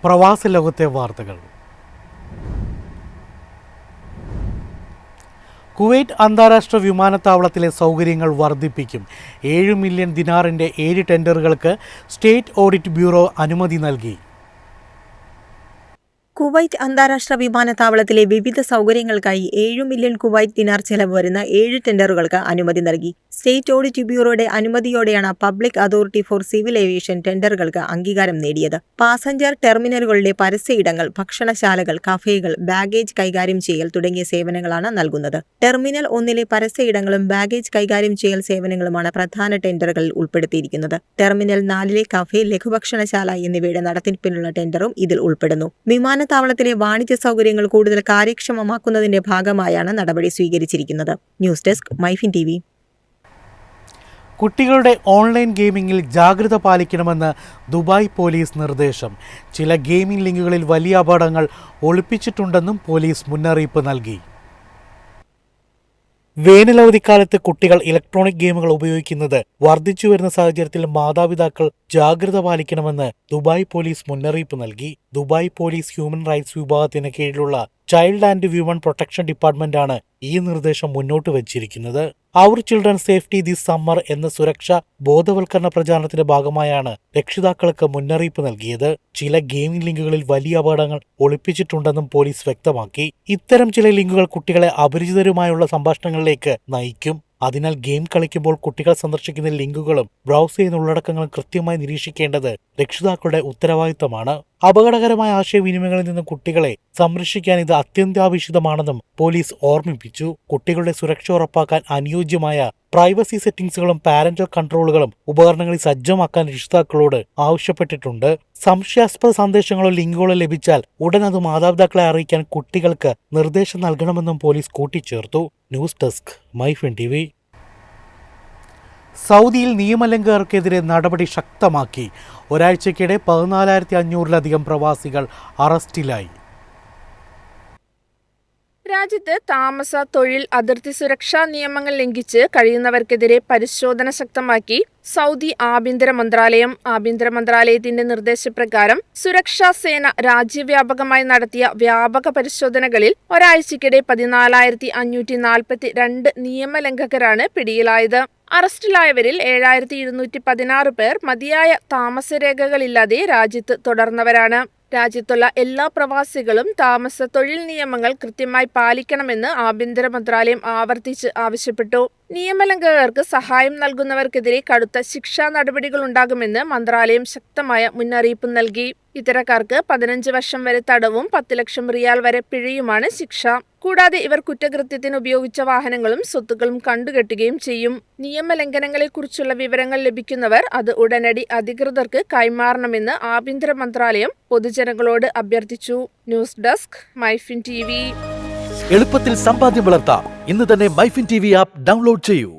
പ്രവാസ ലോകത്തെ വാർത്തകൾ. കുവൈറ്റ് അന്താരാഷ്ട്ര വിമാനത്താവളത്തിലെ സൗകര്യങ്ങൾ വർദ്ധിപ്പിക്കും. 7 മില്യൺ ദിനാറിൻ്റെ 7 ടെൻഡറുകൾക്ക് സ്റ്റേറ്റ് ഓഡിറ്റ് ബ്യൂറോ അനുമതി നൽകി. കുവൈറ്റ് അന്താരാഷ്ട്ര വിമാനത്താവളത്തിലെ വിവിധ സൗകര്യങ്ങൾക്കായി 7 മില്യൺ കുവൈറ്റ് ദിനാർ ചെലവ് വരുന്ന 7 ടെൻഡറുകൾക്ക് അനുമതി നൽകി. സ്റ്റേറ്റ് ഓഡിറ്റ് ബ്യൂറോയുടെ അനുമതിയോടെയാണ് public authority for civil aviation ടെൻഡറുകൾക്ക് അംഗീകാരം നേടിയത്. പാസഞ്ചർ ടെർമിനലുകളിലെ പരസ്യയിടങ്ങൾ, ഭക്ഷണശാലകൾ, കഫേകൾ, ബാഗേജ് കൈകാര്യം ചെയ്യൽ തുടങ്ങിയ സേവനങ്ങളാണ് നൽകുന്നത്. ടെർമിനൽ 1-ലെ പരസ്യയിടങ്ങളും ബാഗേജ് കൈകാര്യം ചെയ്യൽ സേവനങ്ങളുമാണ് പ്രധാന ടെൻഡറുകളിൽ ഉൾപ്പെടുത്തിയിരിക്കുന്നത്. ടെർമിനൽ 4-ലെ കഫേ, ലഘുഭക്ഷണശാല എന്നിവയുടെ നടത്തിപ്പിനുള്ള ടെൻഡറും ഇതിൽ ഉൾപ്പെടുന്നു. വിമാനത്താവളത്തിലെ വാണിജ്യ സൗകര്യങ്ങൾ കൂടുതൽ കാര്യക്ഷമമാക്കുന്നതിന്റെ ഭാഗമായാണ് നടപടി സ്വീകരിച്ചിരിക്കുന്നത്. News desk MyFin TV. കുട്ടികളുടെ ഓൺലൈൻ ഗെയിമിംഗിൽ ജാഗ്രത പാലിക്കണമെന്ന് ദുബായ് പോലീസ് നിർദ്ദേശം. ചില ഗെയിമിംഗ് ലിങ്കുകളിൽ വലിയ അപകടങ്ങൾ ഒളിപ്പിച്ചിട്ടുണ്ടെന്നും പോലീസ് മുന്നറിയിപ്പ് നൽകി. വേനലവധിക്കാലത്ത് കുട്ടികൾ ഇലക്ട്രോണിക് ഗെയിമുകൾ ഉപയോഗിക്കുന്നത് വർദ്ധിച്ചുവരുന്ന സാഹചര്യത്തിൽ മാതാപിതാക്കൾ ജാഗ്രത പാലിക്കണമെന്ന് ദുബായ് പോലീസ് മുന്നറിയിപ്പ് നൽകി. ദുബായ് പോലീസ് ഹ്യൂമൻ റൈറ്റ്സ് വിഭാഗത്തിന് കീഴിലുള്ള ചൈൽഡ് ആൻഡ് വിമൺ പ്രൊട്ടക്ഷൻ ഡിപ്പാർട്ട്മെന്റാണ് ഈ നിർദ്ദേശം മുന്നോട്ട് വച്ചിരിക്കുന്നത്. അവർ ചിൽഡ്രൻ സേഫ്റ്റി ദിസ് സമ്മർ എന്ന സുരക്ഷാ ബോധവൽക്കരണ പ്രചാരണത്തിന്റെ ഭാഗമായാണ് രക്ഷിതാക്കൾക്ക് മുന്നറിയിപ്പ് നൽകിയത്. ചില ഗെയിമിംഗ് ലിങ്കുകളിൽ വലിയ അപകടങ്ങൾ ഒളിപ്പിച്ചിട്ടുണ്ടെന്നും പോലീസ് വ്യക്തമാക്കി. ഇത്തരം ചില ലിങ്കുകൾ കുട്ടികളെ അപരിചിതരുമായുള്ള സംഭാഷണങ്ങളിലേക്ക് നയിക്കും. അതിനാൽ ഗെയിം കളിക്കുമ്പോൾ കുട്ടികൾ സന്ദർശിക്കുന്ന ലിങ്കുകളും ബ്രൗസ് ചെയ്യുന്ന ഉള്ളടക്കങ്ങളും കൃത്യമായി നിരീക്ഷിക്കേണ്ടത് രക്ഷിതാക്കളുടെ ഉത്തരവാദിത്തമാണ്. അപകടകരമായ ആശയവിനിമയങ്ങളിൽ നിന്ന് കുട്ടികളെ സംരക്ഷിക്കാൻ ഇത് അത്യന്താപേക്ഷിതമാണെന്നും പോലീസ് ഓർമ്മിപ്പിച്ചു. കുട്ടികളുടെ സുരക്ഷ ഉറപ്പാക്കാൻ അനുയോജ്യമായ പ്രൈവസി സെറ്റിംഗ്സുകളും പാരന്റൽ കൺട്രോളുകളും ഉപകരണങ്ങളിൽ സജ്ജമാക്കാൻ രക്ഷിതാക്കളോട് ആവശ്യപ്പെട്ടിട്ടുണ്ട്. സംശയാസ്പദ സന്ദേശങ്ങളോ ലിങ്കുകളോ ലഭിച്ചാൽ ഉടൻ അത് മാതാപിതാക്കളെ അറിയിക്കാൻ കുട്ടികൾക്ക് നിർദ്ദേശം നൽകണമെന്നും പോലീസ് കൂട്ടിച്ചേർത്തു. News desk MyFin TV. സൗദിയിൽ നിയമലംഘകർക്കെതിരെ നടപടി ശക്തമാക്കി. ഒരാഴ്ചയ്ക്കിടെ 14,500-ലധികം പ്രവാസികൾ അറസ്റ്റിലായി. രാജ്യത്ത് താമസ, തൊഴിൽ, അതിർത്തി സുരക്ഷാ നിയമങ്ങൾ ലംഘിച്ച് കഴിയുന്നവർക്കെതിരെ പരിശോധന ശക്തമാക്കി സൗദി ആഭ്യന്തര മന്ത്രാലയം. ആഭ്യന്തര മന്ത്രാലയത്തിന്റെ നിർദ്ദേശപ്രകാരം സുരക്ഷാ സേന രാജ്യവ്യാപകമായി നടത്തിയ വ്യാപക പരിശോധനകളിൽ ഒരാഴ്ചയ്ക്കിടെ 14,542 നിയമലംഘകരാണ് പിടിയിലായത്. അറസ്റ്റിലായവരിൽ 7,216 പേർ മതിയായ താമസരേഖകളില്ലാതെ രാജ്യത്ത് തുടർന്നവരാണ്. രാജ്യത്തുള്ള എല്ലാ പ്രവാസികളും താമസ, തൊഴിൽ നിയമങ്ങൾ കൃത്യമായി പാലിക്കണമെന്ന് ആഭ്യന്തര മന്ത്രാലയം ആവർത്തിച്ച് ആവശ്യപ്പെട്ടു. നിയമലംഘകർക്ക് സഹായം നൽകുന്നവർക്കെതിരെ കടുത്ത ശിക്ഷാ നടപടികളുണ്ടാകുമെന്ന് മന്ത്രാലയം ശക്തമായ മുന്നറിയിപ്പ് നൽകി. ഇത്തരക്കാർക്ക് 15 വർഷം വരെ തടവും 10 ലക്ഷം റിയാൽ വരെ പിഴയുമാണ് ശിക്ഷ. കൂടാതെ ഇവർ കുറ്റകൃത്യത്തിന് ഉപയോഗിച്ച വാഹനങ്ങളും സ്വത്തുക്കളും കണ്ടുകെട്ടുകയും ചെയ്യും. നിയമലംഘനങ്ങളെക്കുറിച്ചുള്ള വിവരങ്ങൾ ലഭിക്കുന്നവർ അത് ഉടനടി അധികൃതർക്ക് കൈമാറണമെന്ന് ആഭ്യന്തര മന്ത്രാലയം പൊതുജനങ്ങളോട് അഭ്യർത്ഥിച്ചു. News desk MyFin TV. എളുപ്പത്തിൽ സമ്പാദ്യം വളർത്താം. ഇന്ന് തന്നെ മൈഫിൻ TV ആപ്പ് ഡൗൺലോഡ് ചെയ്യൂ.